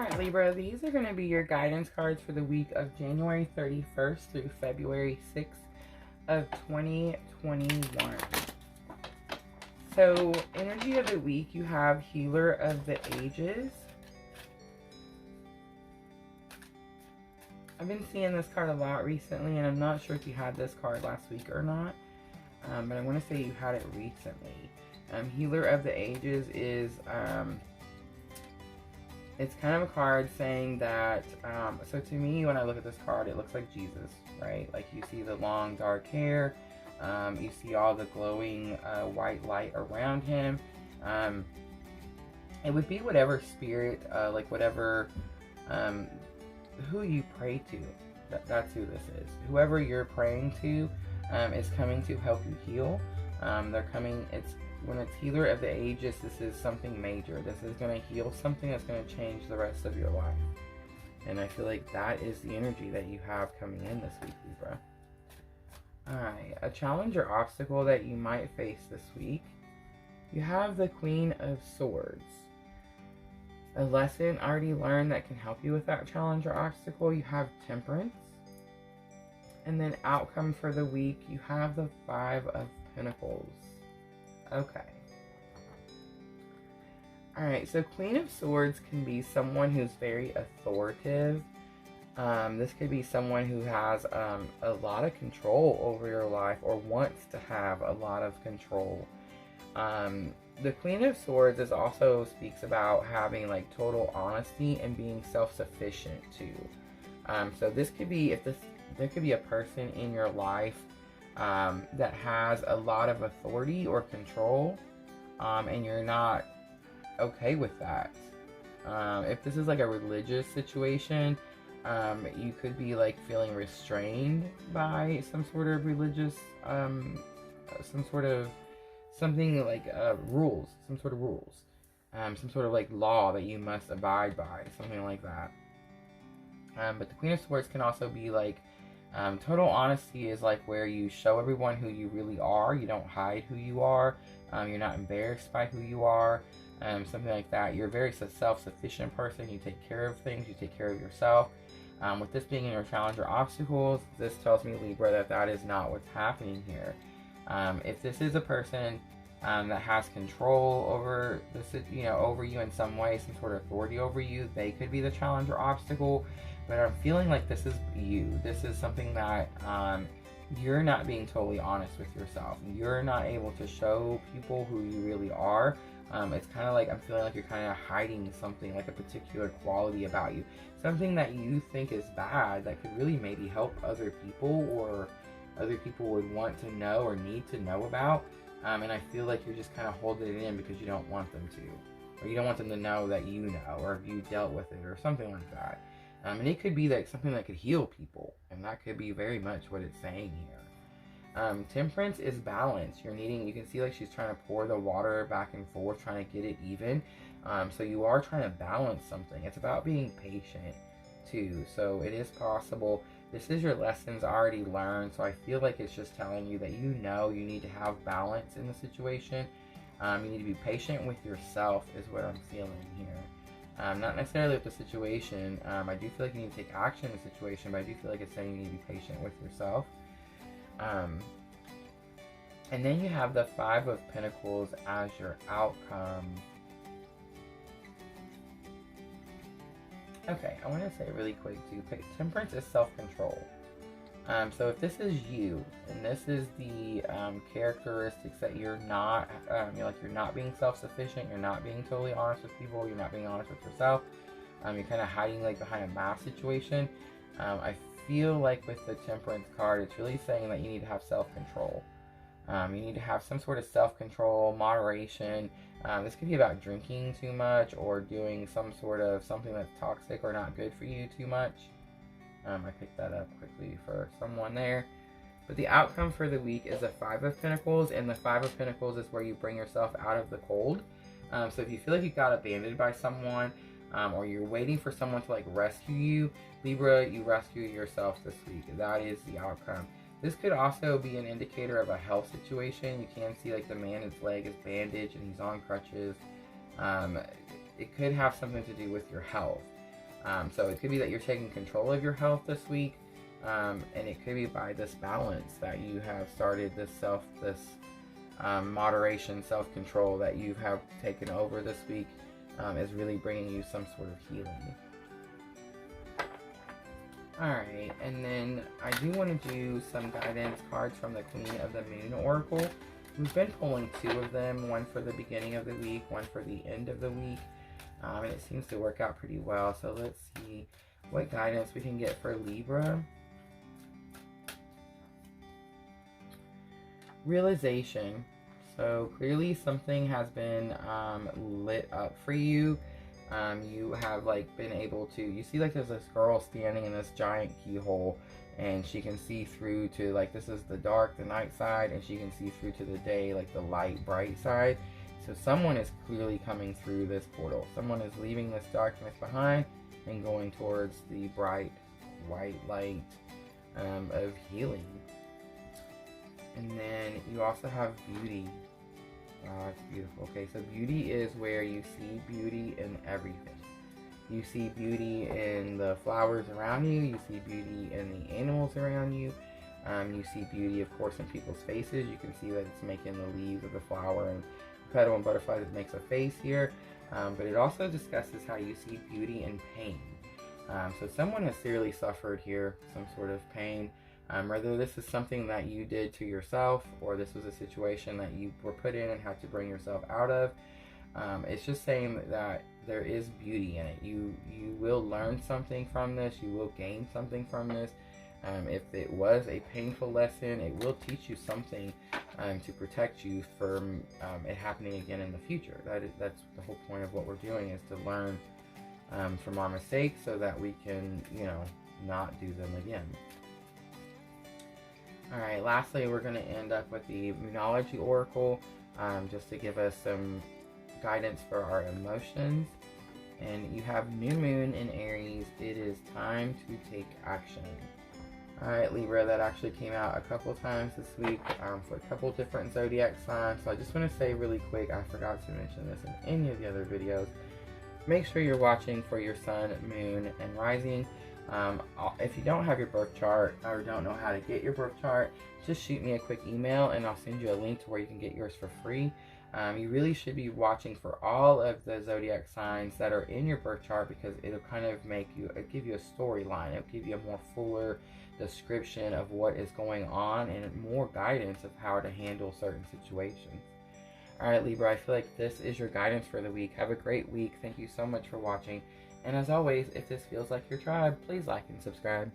Alright, Libra, these are going to be your guidance cards for the week of January 31st through February 6th of 2021. So, energy of the week, you have Healer of the Ages. I've been seeing this card a lot recently, and I'm not sure if you had this card last week or not, but I want to say you had it recently. Healer of the Ages is, it's kind of a card saying that, so to me, when I look at this card, it looks like Jesus, right? Like you see the long dark hair, you see all the glowing white light around him. It would be whatever spirit, like whatever, who you pray to. That's who this is. Whoever you're praying to is coming to help you heal. They're coming, when it's Healer of the Ages, this is something major. This is going to heal something that's going to change the rest of your life. And I feel like that is the energy that you have coming in this week, Libra. Alright, a challenge or obstacle that you might face this week. You have the Queen of Swords. A lesson already learned that can help you with that challenge or obstacle. You have Temperance. And then outcome for the week, you have the Five of Pentacles. Okay. Alright, so Queen of Swords can be someone who's very authoritative. This could be someone who has a lot of control over your life or wants to have a lot of control. The Queen of Swords also speaks about having like total honesty and being self-sufficient too. So this could be, there could be a person in your life that has a lot of authority or control, and you're not okay with that. If this is like a religious situation, you could be like feeling restrained by some sort of religious, something like rules, some sort of like law that you must abide by, something like that. But the Queen of Swords can also be like, total honesty is like where you show everyone who you really are. You don't hide who you are. You're not embarrassed by who you are. Something like that. You're a very self-sufficient person. You take care of things. You take care of yourself. With this being in your challenge or obstacles, this tells me, Libra, that is not what's happening here. If this is a person that has control over over you in some way, some sort of authority over you, they could be the challenge or obstacle. But I'm feeling like this is you. This is something that you're not being totally honest with yourself. You're not able to show people who you really are. It's kind of like I'm feeling like you're kind of hiding something, like a particular quality about you. Something that you think is bad that could really maybe help other people, or other people would want to know or need to know about. And I feel like you're just kind of holding it in because you don't want them to. Or you don't want them to know that you know, or if you dealt with it, or something like that. And it could be like something that could heal people, and that could be very much what it's saying here. Temperance is balance. You can see like she's trying to pour the water back and forth, trying to get it even. So you are trying to balance something. It's about being patient too. So it is possible. This is your lessons already learned. So I feel like it's just telling you that you need to have balance in the situation. You need to be patient with yourself is what I'm feeling here. Not necessarily with the situation. I do feel like you need to take action in the situation, but I do feel like it's saying you need to be patient with yourself. And then you have the Five of Pentacles as your outcome. Okay, I want to say really quick too, Temperance is self-control. So if this is you, and this is the characteristics that you're not, you're not being self-sufficient, you're not being totally honest with people, you're not being honest with yourself, you're kind of hiding like behind a mask situation. I feel like with the Temperance card, it's really saying that you need to have self-control. You need to have some sort of self-control, moderation. This could be about drinking too much, or doing something that's toxic or not good for you too much. I picked that up quickly for someone there. But the outcome for the week is a Five of Pentacles, and the Five of Pentacles is where you bring yourself out of the cold. So if you feel like you got abandoned by someone, or you're waiting for someone to like rescue you, Libra, you rescue yourself this week. That is the outcome. This could also be an indicator of a health situation. You can see like the man, his leg is bandaged and he's on crutches. It could have something to do with your health. So it could be that you're taking control of your health this week, and it could be by this balance that you have started, this moderation, self-control that you have taken over this week, is really bringing you some sort of healing. Alright, and then I do want to do some guidance cards from the Queen of the Moon Oracle. We've been pulling 2 of them, one for the beginning of the week, one for the end of the week, and it seems to work out pretty well. So let's see what guidance we can get for Libra. Realization. So clearly something has been lit up for you. You have like been able to, you see like there's this girl standing in this giant keyhole, and she can see through to, like, this is the dark, the night side, and she can see through to the day, like the light, bright side. So someone is clearly coming through this portal. Someone is leaving this darkness behind and going towards the bright white light of healing. And then you also have beauty. Wow, that's beautiful. Okay, so beauty is where you see beauty in everything. You see beauty in the flowers around you. You see beauty in the animals around you. You see beauty, of course, in people's faces. You can see that it's making the leaves of the flower and petal and butterfly that makes a face here. But it also discusses how you see beauty in pain. So someone has severely suffered here, some sort of pain. Whether this is something that you did to yourself, or this was a situation that you were put in and had to bring yourself out of. It's just saying that there is beauty in it. You will learn something from this. You will gain something from this. If it was a painful lesson, it will teach you something to protect you from it happening again in the future. That's the whole point of what we're doing, is to learn from our mistakes so that we can, not do them again. Alright, lastly, we're going to end up with the Moonology Oracle, just to give us some guidance for our emotions. And you have New Moon in Aries. It is time to take action. Alright, Libra, that actually came out a couple times this week for a couple different zodiac signs. So I just want to say really quick, I forgot to mention this in any of the other videos. Make sure you're watching for your sun, moon, and rising. If you don't have your birth chart or don't know how to get your birth chart, just shoot me a quick email and I'll send you a link to where you can get yours for free. You really should be watching for all of the zodiac signs that are in your birth chart, because it'll kind of give you a storyline. It'll give you a more fuller description of what is going on and more guidance of how to handle certain situations. Alright, Libra, I feel like this is your guidance for the week. Have a great week. Thank you so much for watching. And as always, if this feels like your tribe, please like and subscribe.